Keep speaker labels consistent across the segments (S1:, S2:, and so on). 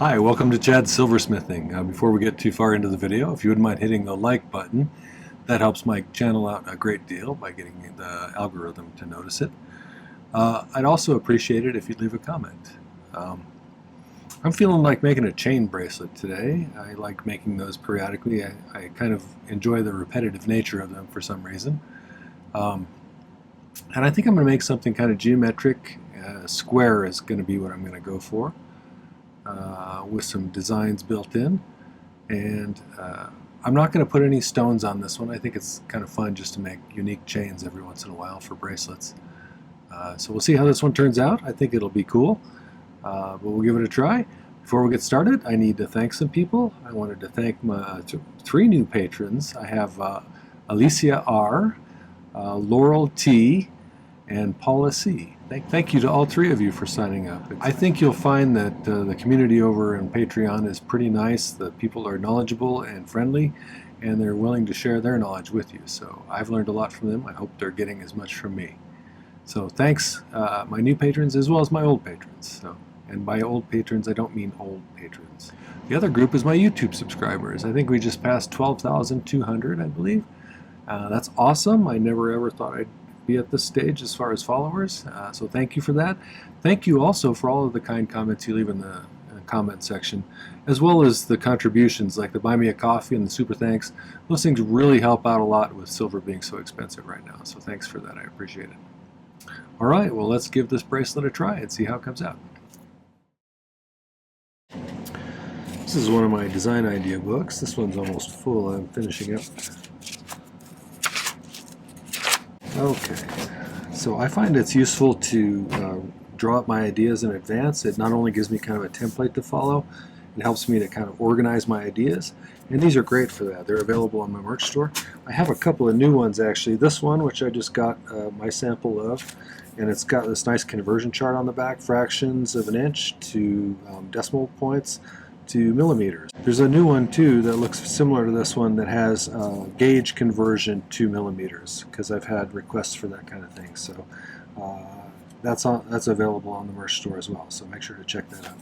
S1: Hi, welcome to Chad's Silversmithing. Before we get too far into the video, if you wouldn't mind hitting the like button, that helps my channel out a great deal by getting the algorithm to notice it. I'd also appreciate it if you'd leave a comment. I'm feeling like making a chain bracelet today. I like making those periodically. I kind of enjoy the repetitive nature of them for some reason. And I think I'm going to make something kind of geometric. Square is going to be what I'm going to go for. With some designs built in, and I'm not going to put any stones on this one. I think it's kind of fun just to make unique chains every once in a while for bracelets. So we'll see how this one turns out. I think it'll be cool, but we'll give it a try. Before we get started, I need to thank some people. I wanted to thank my three new patrons. I have Alicia R., Laurel T., and Paula C. Thank you to all three of you for signing up. I think you'll find that the community over in Patreon is pretty nice. The people are knowledgeable and friendly, and they're willing to share their knowledge with you. So I've learned a lot from them. I hope they're getting as much from me. So thanks, my new patrons as well as my old patrons. And by old patrons, I don't mean old patrons. The other group is my YouTube subscribers. I think we just passed 12,200, I believe. That's awesome. I never ever thought I'd be at this stage as far as followers, so thank you for that. Thank you also for all of the kind comments you leave in the comment section, as well as the contributions like the buy me a coffee and the super thanks. Those things really help out a lot with silver being so expensive right now, so thanks for that. I appreciate it. Alright, well, let's give this bracelet a try and see how it comes out. This is one of my design idea books. This one's almost full. I'm finishing up. Okay, so I find it's useful to draw up my ideas in advance. It not only gives me kind of a template to follow, it helps me to kind of organize my ideas, and these are great for that. They're available on my merch store. I have a couple of new ones actually. This one, which I just got my sample of, and it's got this nice conversion chart on the back, fractions of an inch to decimal points to millimeters. There's a new one too that looks similar to this one that has gauge conversion to millimeters, because I've had requests for that kind of thing. So that's available on the merch store as well, so make sure to check that out.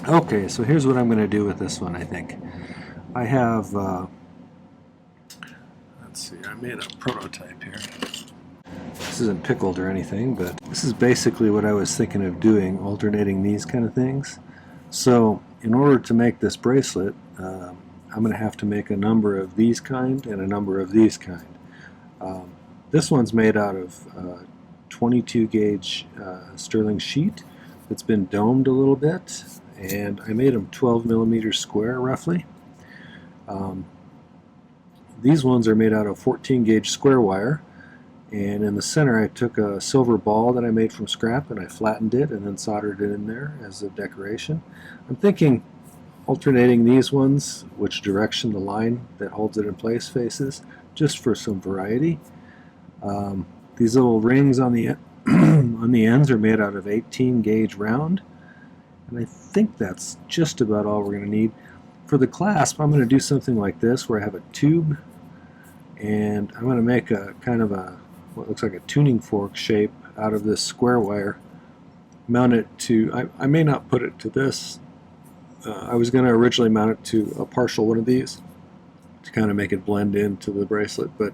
S1: Okay, so here's what I'm going to do with this one. I think I have let's see, I made a prototype here. This isn't pickled or anything, but this is basically what I was thinking of doing, alternating these kind of things. So in order to make this bracelet, I'm going to have to make a number of these kind and a number of these kind. This one's made out of 22 gauge sterling sheet that's been domed a little bit, and I made them 12 millimeters square roughly. These ones are made out of 14 gauge square wire, and in the center I took a silver ball that I made from scrap and I flattened it and then soldered it in there as a decoration. I'm thinking alternating these ones, which direction the line that holds it in place faces, just for some variety. These little rings on the on the ends are made out of 18 gauge round, and I think that's just about all we're going to need. For the clasp, I'm going to do something like this where I have a tube, and I'm going to make a kind of a what looks like a tuning fork shape out of this square wire, mount it to, I may not put it to this. I was going to originally mount it to a partial one of these to kind of make it blend into the bracelet, but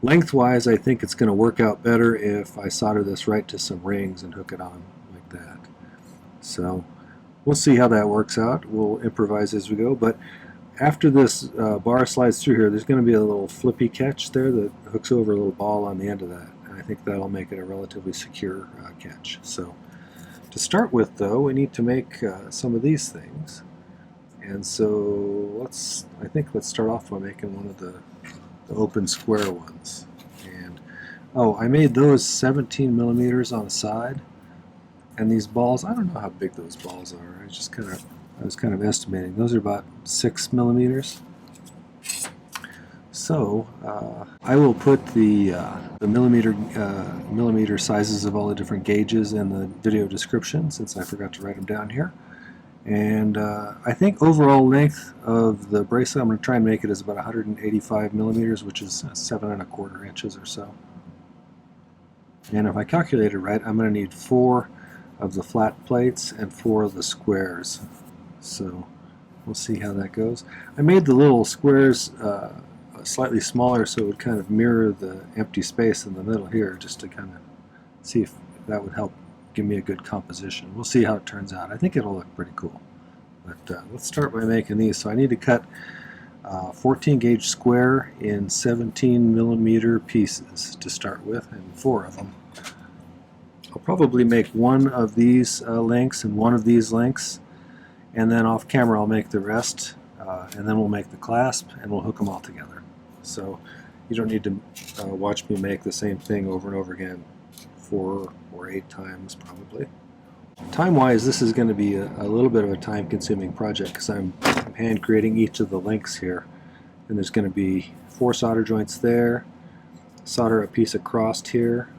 S1: lengthwise I think it's going to work out better if I solder this right to some rings and hook it on like that. So we'll see how that works out. We'll improvise as we go, but after this bar slides through here, there's going to be a little flippy catch there that hooks over a little ball on the end of that, and I think that'll make it a relatively secure catch. So to start with, though, we need to make some of these things, and so I think let's start off by making one of the open square ones. And oh, I made those 17 millimeters on the side, and these balls, I don't know how big those balls are. I was kind of estimating. Those are about 6 millimeters. So I will put the millimeter sizes of all the different gauges in the video description, since I forgot to write them down here. And I think overall length of the bracelet, I'm going to try and make it as about 185 millimeters, which is 7¼ inches or so. And if I calculate it right, I'm going to need 4 of the flat plates and 4 of the squares. So we'll see how that goes. I made the little squares slightly smaller so it would kind of mirror the empty space in the middle here, just to kind of see if that would help give me a good composition. We'll see how it turns out. I think it'll look pretty cool. But let's start by making these. So I need to cut 14 gauge square in 17 millimeter pieces to start with, and 4 of them. I'll probably make one of these lengths and one of these lengths, and then off camera I'll make the rest, and then we'll make the clasp and we'll hook them all together. So you don't need to watch me make the same thing over and over again 4 or 8 times probably. Time-wise, this is going to be a little bit of a time-consuming project because I'm hand creating each of the links here, and there's going to be 4 solder joints there, solder a piece across here,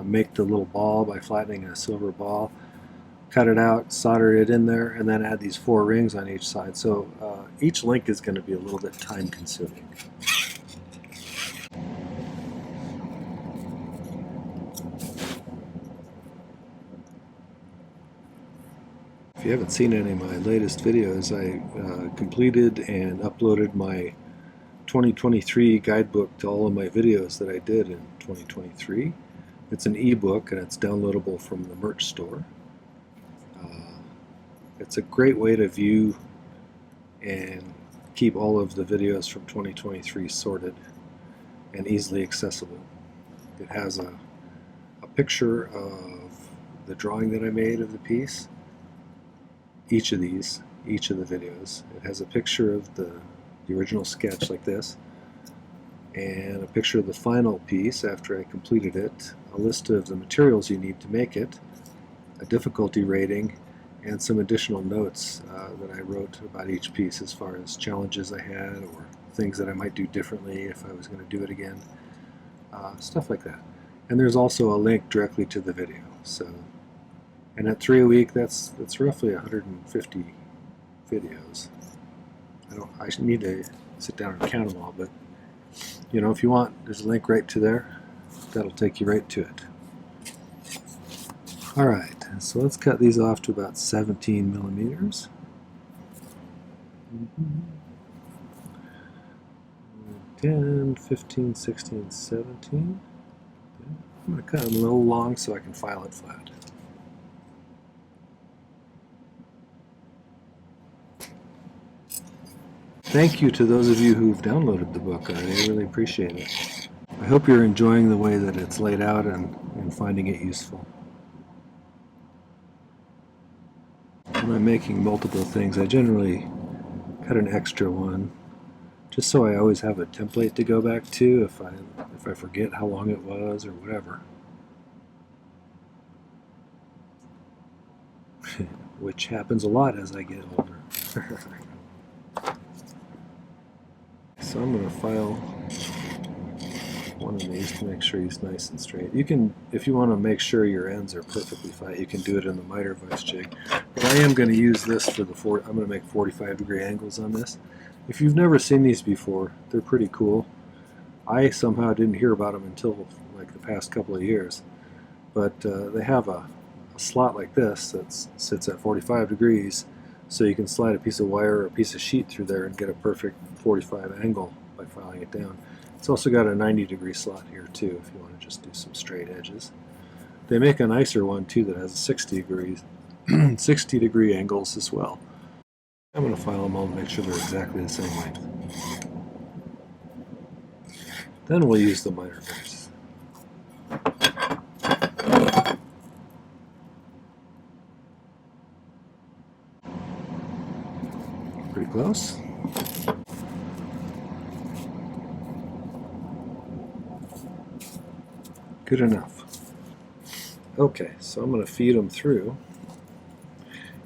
S1: make the little ball by flattening a silver ball, cut it out, solder it in there, and then add these 4 rings on each side. So each link is going to be a little bit time-consuming. If you haven't seen any of my latest videos, I completed and uploaded my 2023 guidebook to all of my videos that I did in 2023. It's an ebook and it's downloadable from the merch store. It's a great way to view and keep all of the videos from 2023 sorted and easily accessible. It has a picture of the drawing that I made of the piece, each of the videos. It has a picture of the original sketch like this, and a picture of the final piece after I completed it, a list of the materials you need to make it, a difficulty rating, and some additional notes that I wrote about each piece as far as challenges I had or things that I might do differently if I was going to do it again, stuff like that. And there's also a link directly to the video. So, and at $3 a week, that's roughly 150 videos. I need to sit down and count them all, but you know, if you want, there's a link right to there. That'll take you right to it. Alright, so let's cut these off to about 17 millimeters. 10, 15, 16, 17. I'm going to cut them a little long so I can file it flat. Thank you to those of you who've downloaded the book. I really appreciate it. I hope you're enjoying the way that it's laid out and finding it useful. When I'm making multiple things, I generally cut an extra one, just so I always have a template to go back to if I forget how long it was or whatever. Which happens a lot as I get older. So I'm going to file one of these to make sure he's nice and straight. You can, if you want to make sure your ends are perfectly flat, you can do it in the miter vise jig. But I am going to use this for the I'm going to make 45-degree angles on this. If you've never seen these before, they're pretty cool. I somehow didn't hear about them until like the past couple of years. But they have a slot like this that sits at 45 degrees, so you can slide a piece of wire or a piece of sheet through there and get a perfect 45 angle by filing it down. It's also got a 90-degree slot here too if you want to just do some straight edges. They make a nicer one too that has 60-degree angles as well. I'm going to file them all to make sure they're exactly the same length. Then we'll use the miter vise. Pretty close. Good enough. Okay, so I'm going to feed them through.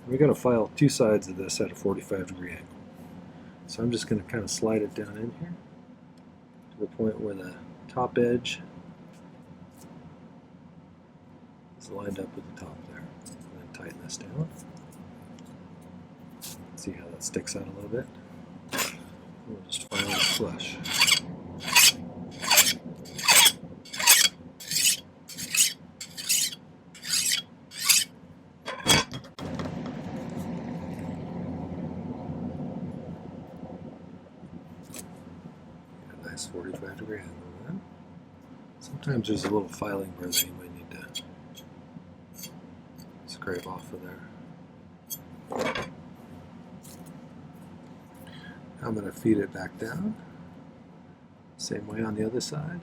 S1: We're going to file 2 sides of this at a 45-degree angle. So I'm just going to kind of slide it down in here to the point where the top edge is lined up with the top there. And then tighten this down. See how that sticks out a little bit? We'll just file it flush. 45-degree angle then. Sometimes there's a little filing burr that you might need to scrape off of there. I'm going to feed it back down. Same way on the other side.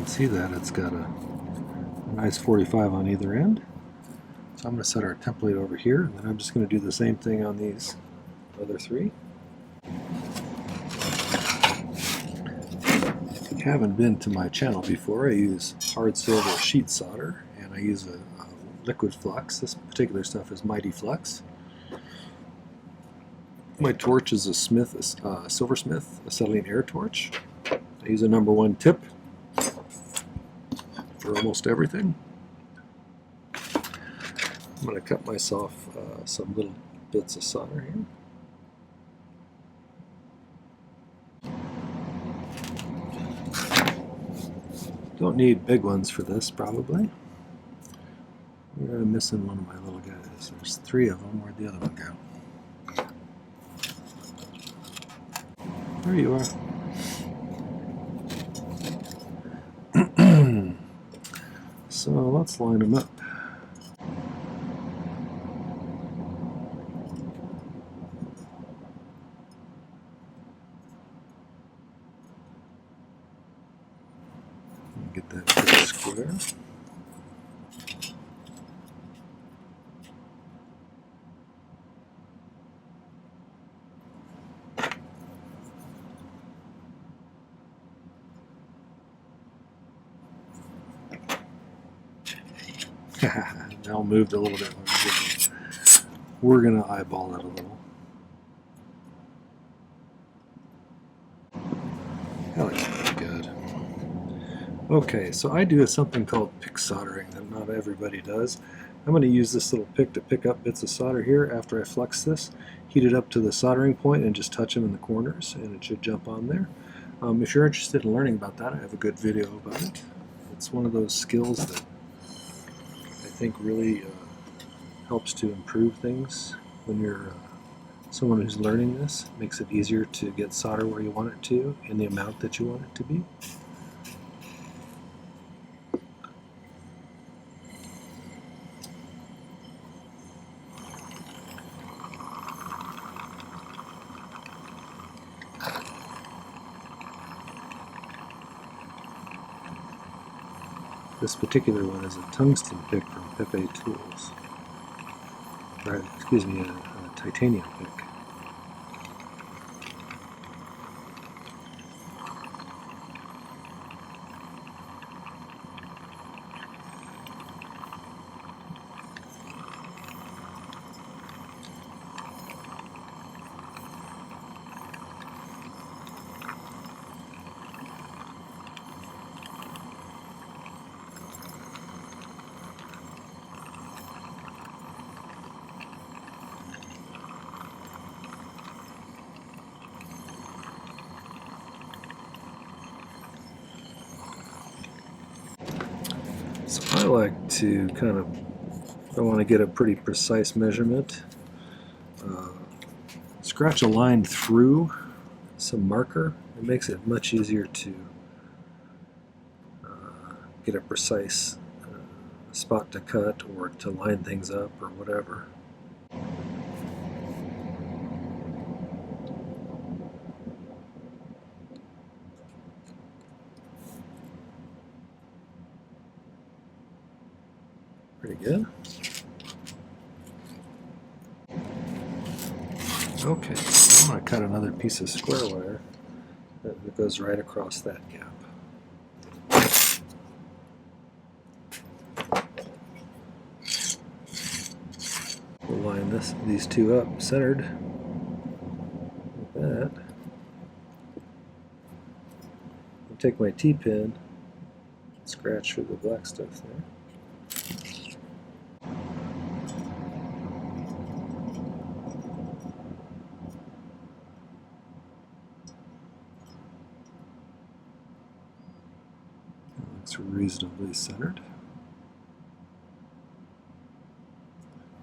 S1: See that it's got a nice 45 on either end. So I'm going to set our template over here, and then I'm just going to do the same thing on these other three. If you haven't been to my channel before, I use hard silver sheet solder, and I use a liquid flux. This particular stuff is Mighty Flux. My torch is a Silversmith acetylene air torch. I use a #1 tip for almost everything. I'm going to cut myself some little bits of solder here. Don't need big ones for this, probably. I'm missing one of my little guys. There's 3 of them. Where'd the other one go? There you are. So let's line them up. Get that pretty square. Now moved a little bit. We're going to eyeball that a little. That looks pretty good. Okay, so I do something called pick soldering that not everybody does. I'm going to use this little pick to pick up bits of solder here after I flux this, heat it up to the soldering point, and just touch them in the corners, and it should jump on there. If you're interested in learning about that, I have a good video about it. It's one of those skills that I think really helps to improve things when you're someone who's learning this. It makes it easier to get solder where you want it to in the amount that you want it to be. This particular one is a tungsten pick from Pepe Tools. Or, excuse me, a titanium pick. So I like to I want to get a pretty precise measurement. Scratch a line through some marker. It makes it much easier to get a precise spot to cut or to line things up or whatever. Pretty good. Okay, so I'm going to cut another piece of square wire that goes right across that gap. We'll line these two up centered like that. I'll take my T-pin scratch through the black stuff there. Looks reasonably centered.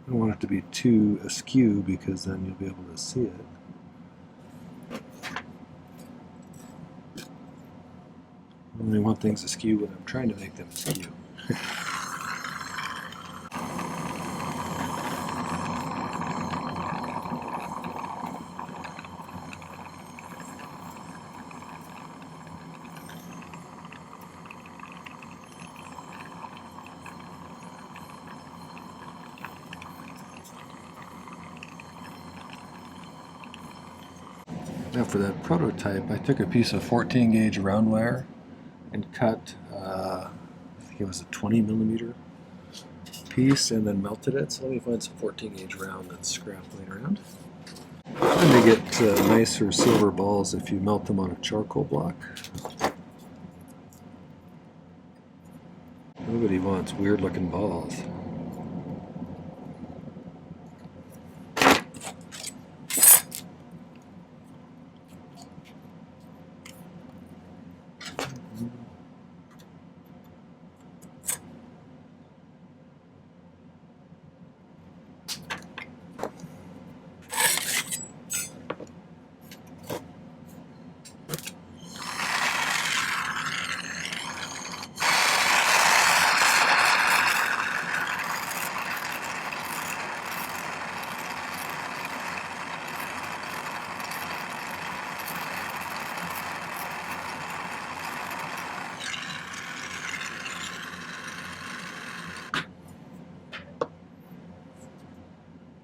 S1: I don't want it to be too askew because then you'll be able to see it. I only want things askew when I'm trying to make them askew. Now for that prototype, I took a piece of 14 gauge round wire and cut, I think it was a 20 millimeter piece, and then melted it. So let me find some 14 gauge round that's scrap laying around. And they get nicer silver balls if you melt them on a charcoal block. Nobody wants weird looking balls.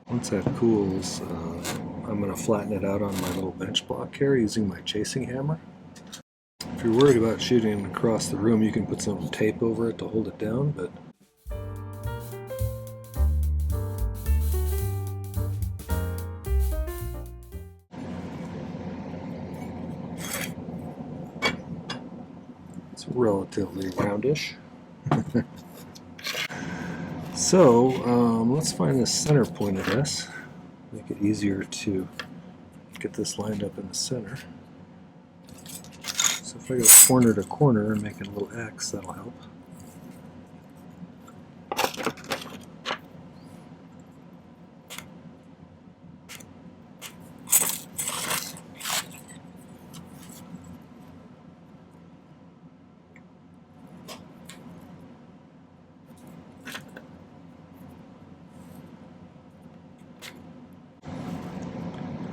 S1: Once that cools, I'm going to flatten it out on my little bench block here using my chasing hammer. If you're worried about shooting across the room, you can put some tape over it to hold it down, but it's relatively roundish. So let's find the center point of this, make it easier to get this lined up in the center. So if I go corner to corner and make it a little X, that'll help.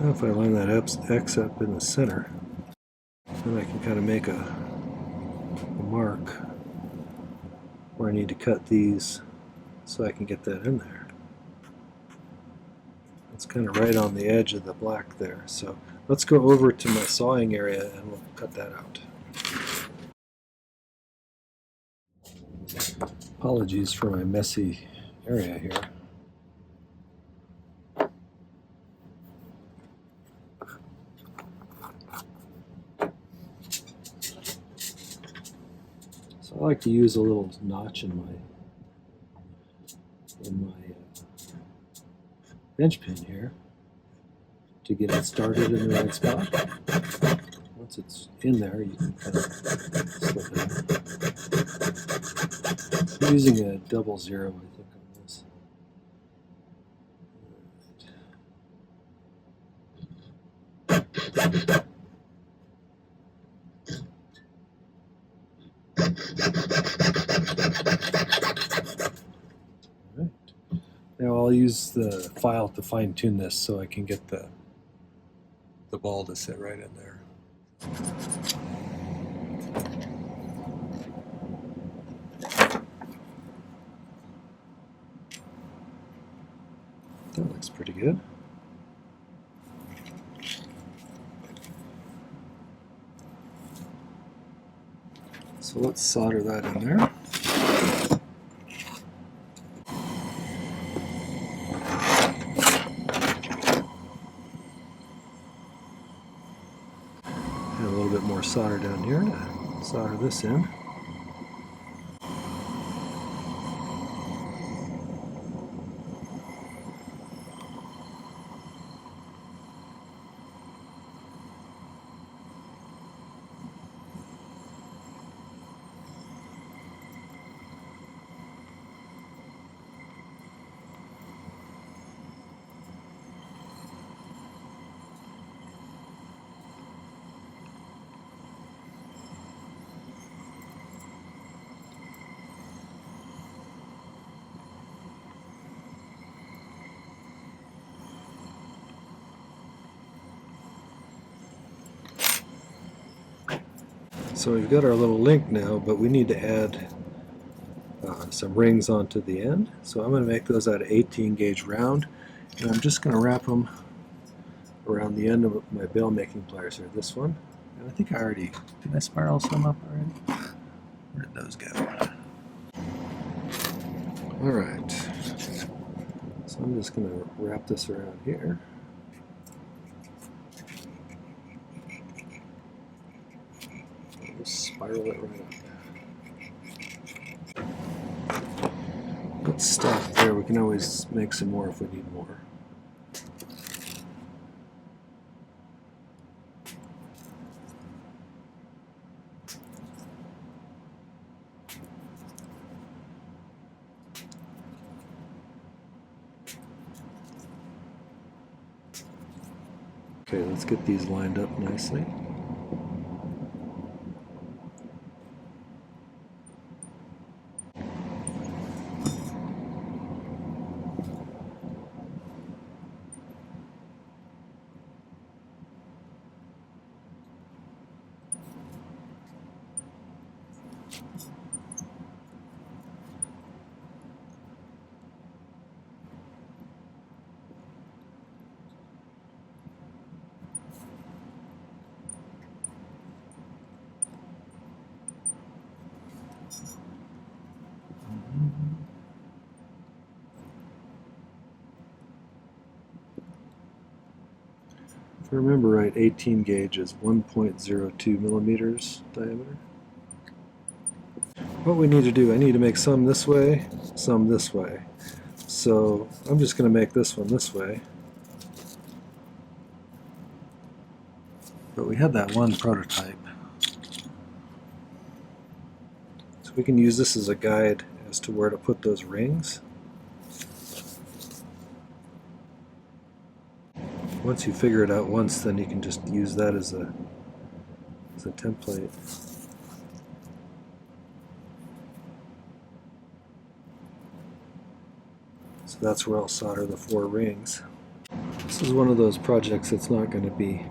S1: Now if I line that X up in the center, then I can kind of make a mark where I need to cut these so I can get that in there. It's kind of right on the edge of the black there. So let's go over to my sawing area and we'll cut that out. Apologies for my messy area here. So I like to use a little notch in my bench pin here to get it started in the right spot. Once it's in there, you can kind of slip it in. I'm using a 00, I think, on this. Alright. Now I'll use the file to fine-tune this so I can get the ball to sit right in there. That looks pretty good. So let's solder that in there. And a little bit more solder down here to solder this in. So we've got our little link now, but we need to add some rings onto the end. So I'm going to make those out of 18 gauge round, and I'm just going to wrap them around the end of my bail making pliers here. This one, and I think I already, did I spiral some up already? Where did those go? Alright, so I'm just going to wrap this around here. Just spiral it right up. Let's stop there. We can always make some more if we need more. Okay, let's get these lined up nicely. If I remember right, 18 gauge is 1.02 millimeters diameter. What we need to do, I need to make some this way, some this way. So I'm just going to make this one this way. But we had that one prototype. So we can use this as a guide as to where to put those rings. Once you figure it out once, then you can just use that as a template. So that's where I'll solder the 4 rings. This is one of those projects that's not going to be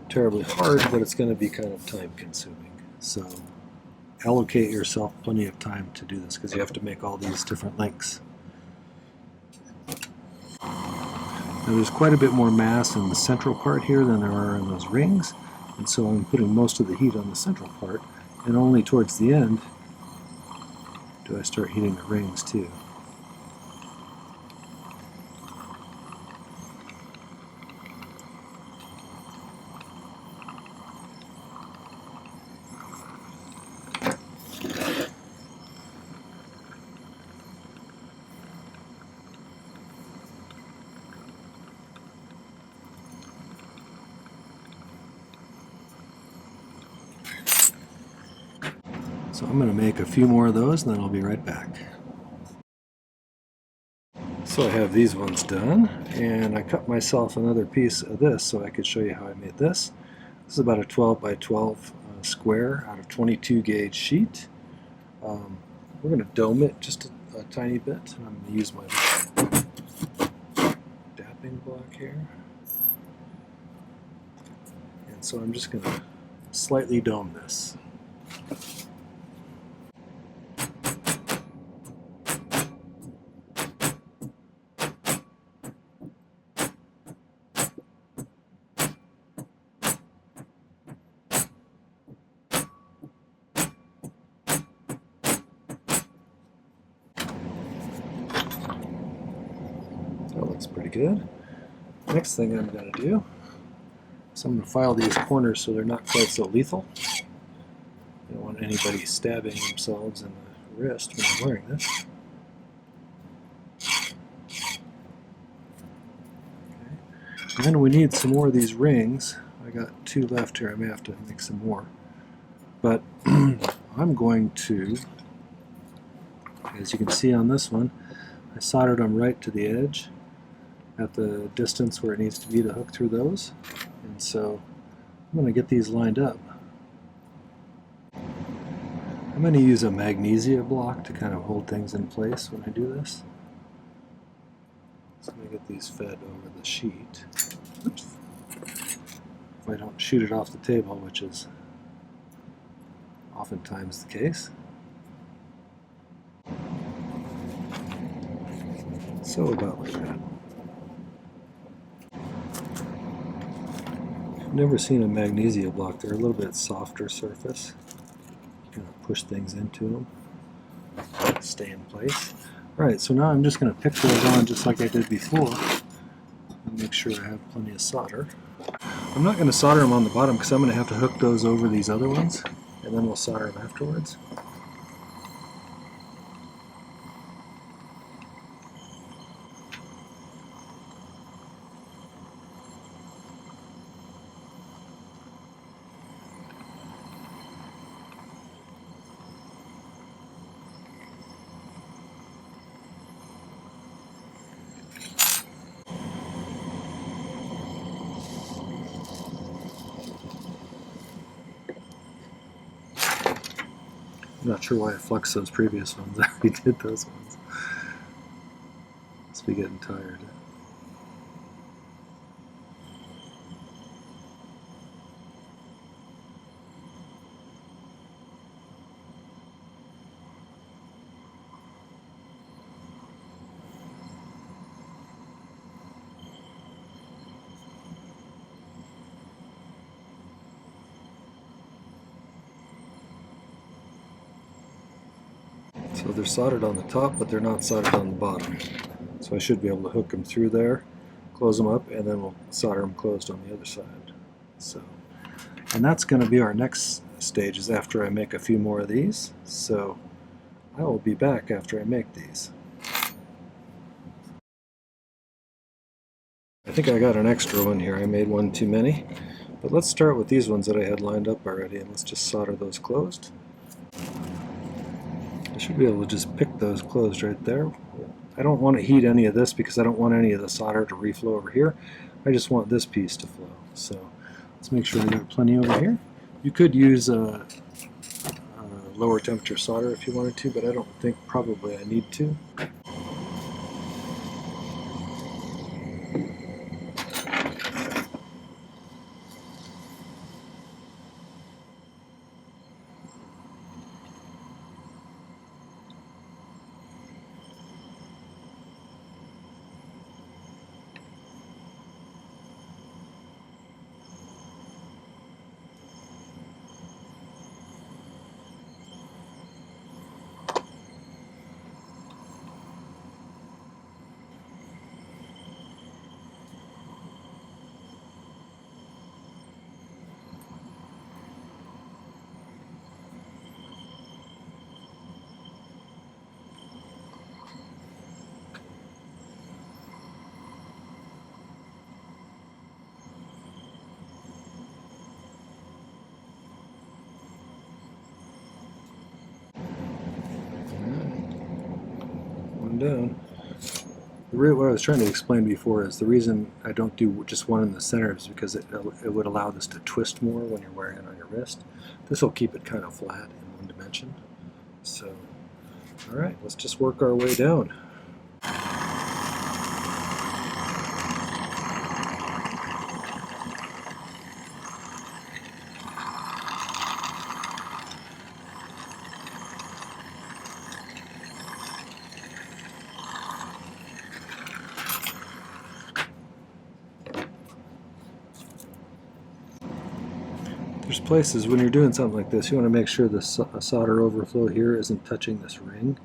S1: terribly hard, but it's going to be kind of time consuming. So allocate yourself plenty of time to do this because you have to make all these different links. Now there's quite a bit more mass in the central part here than there are in those rings, and so I'm putting most of the heat on the central part, and only towards the end do I start heating the rings too. So I'm going to make a few more of those and then I'll be right back. So I have these ones done, and I cut myself another piece of this so I could show you how I made this. This is about a 12 by 12 square out of 22 gauge sheet. We're going to dome it just a tiny bit. I'm going to use my dapping block here. And so I'm just going to slightly dome this. That looks pretty good. Next thing I'm going to do is I'm going to file these corners so they're not quite so lethal. I don't want anybody stabbing themselves in the wrist when I'm wearing this. Okay. And then we need some more of these rings. I got 2 left here. I may have to make some more. But I'm going to, as you can see on this one, I soldered them right to the edge at the distance where it needs to be to hook through those. And so I'm going to get these lined up. I'm going to use a magnesia block to kind of hold things in place when I do this. So I'm going to get these fed over the sheet. Oops. If I don't shoot it off the table, which is oftentimes the case. So about like that. I've never seen a magnesia block. They're a little bit softer surface. Kind of push things into them, stay in place. Alright, so now I'm just going to pick those on just like I did before and make sure I have plenty of solder. I'm not going to solder them on the bottom because I'm going to have to hook those over these other ones and then we'll solder them afterwards. I'm not sure why I fluxed those previous ones. I already did those ones. Must be getting tired. So they're soldered on the top, but they're not soldered on the bottom. So I should be able to hook them through there, close them up, and then we'll solder them closed on the other side. So, and that's going to be our next stage, is after I make a few more of these. So I will be back after I make these. I think I got an extra one here. I made one too many. But let's start with these ones that I had lined up already, and let's just solder those closed. I should be able to just pick those closed right there. I don't want to heat any of this because I don't want any of the solder to reflow over here. I just want this piece to flow. So let's make sure we got plenty over here. You could use a lower temperature solder if you wanted to, but I don't think probably I need to. Down. What I was trying to explain before is the reason I don't do just one in the center is because it would allow this to twist more when you're wearing it on your wrist. This will keep it kind of flat in one dimension. So, alright, let's just work our way down. There's places when you're doing something like this, you want to make sure the solder overflow here isn't touching this ring.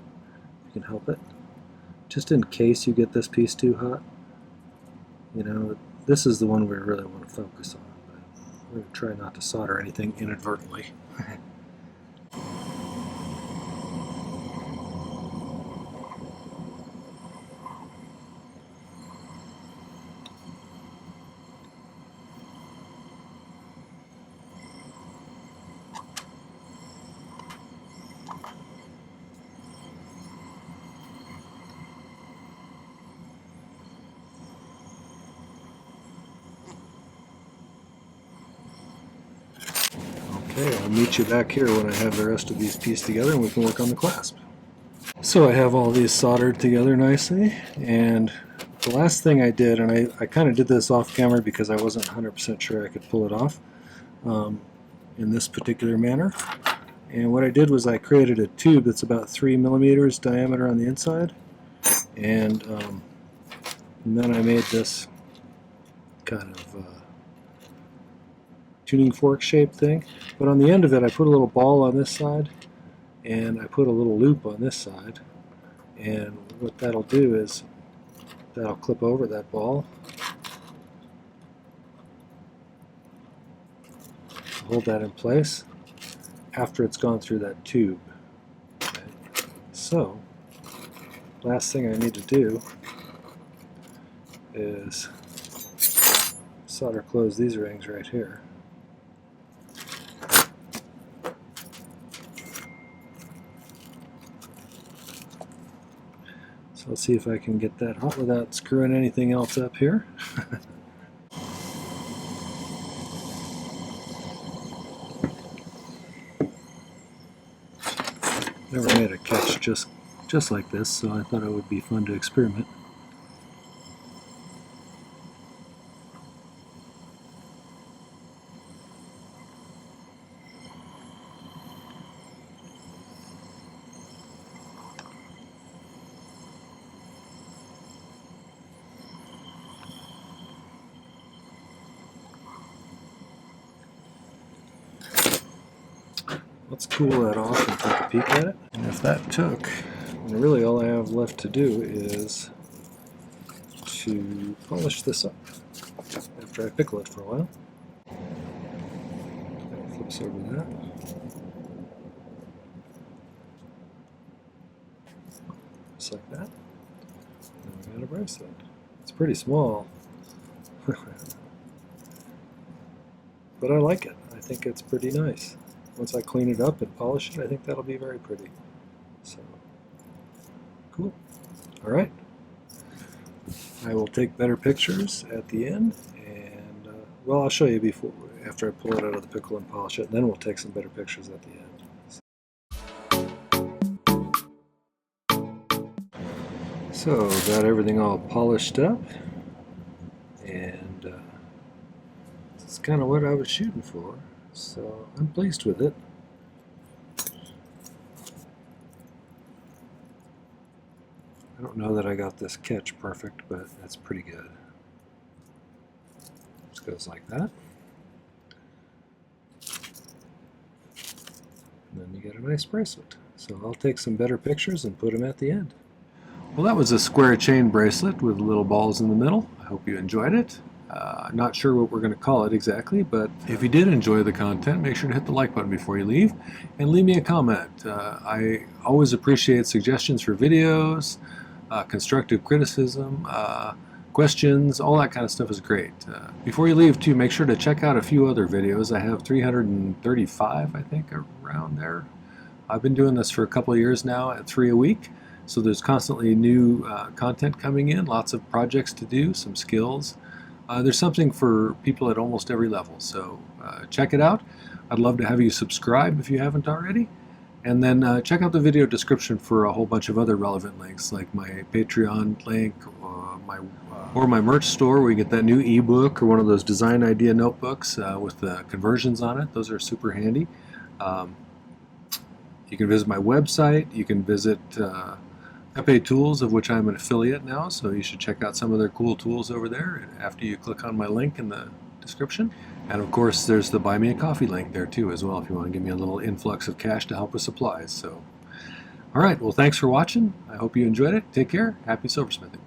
S1: You can help it. Just in case you get this piece too hot. You know, this is the one we really want to focus on. But we're going to try not to solder anything inadvertently. Okay, I'll meet you back here when I have the rest of these pieced together and we can work on the clasp. So I have all these soldered together nicely, and the last thing I did, and I kind of did this off camera because I wasn't 100% sure I could pull it off in this particular manner, And what I did was I created a tube that's about 3 millimeters diameter on the inside, and then I made this kind of tuning fork shaped thing. But on the end of it I put a little ball on this side, and I put a little loop on this side, and what that'll do is that'll clip over that ball, hold that in place after it's gone through that tube. Okay. So, last thing I need to do is solder close these rings right here. So let's see if I can get that hot without screwing anything else up here. Never made a catch just like this, so I thought it would be fun to experiment. Let's cool that off and take a peek at it. And if that took, then really all I have left to do is to polish this up after I pickle it for a while. That flips over that. Just like that. And we got a bracelet. It's pretty small. But I like it. I think it's pretty nice. Once I clean it up and polish it, I think that'll be very pretty. So, cool. Alright. I will take better pictures at the end, and, well, I'll show you after I pull it out of the pickle and polish it, and then we'll take some better pictures at the end. So, got everything all polished up, and this is kind of what I was shooting for. So I'm pleased with it. I don't know that I got this catch perfect, but that's pretty good. Just goes like that. And then you get a nice bracelet. So I'll take some better pictures and put them at the end. Well, that was a square chain bracelet with little balls in the middle. I hope you enjoyed it. I'm not sure what we're going to call it exactly, but if you did enjoy the content, make sure to hit the like button before you leave, and leave me a comment. I always appreciate suggestions for videos, constructive criticism, questions, all that kind of stuff is great. Before you leave, too, make sure to check out a few other videos. I have 335, I think, around there. I've been doing this for a couple of years now at 3 a week, so there's constantly new content coming in, lots of projects to do, some skills. There's something for people at almost every level, so check it out. I'd love to have you subscribe if you haven't already, and then check out the video description for a whole bunch of other relevant links, like my Patreon link, or my merch store where you get that new ebook or one of those design idea notebooks with the conversions on it. Those are super handy. You can visit my website. You can visit Pepe Tools, of which I'm an affiliate now, so you should check out some of their cool tools over there after you click on my link in the description. And of course there's the Buy Me a Coffee link there too as well if you want to give me a little influx of cash to help with supplies. So, alright, well, thanks for watching. I hope you enjoyed it. Take care. Happy silversmithing.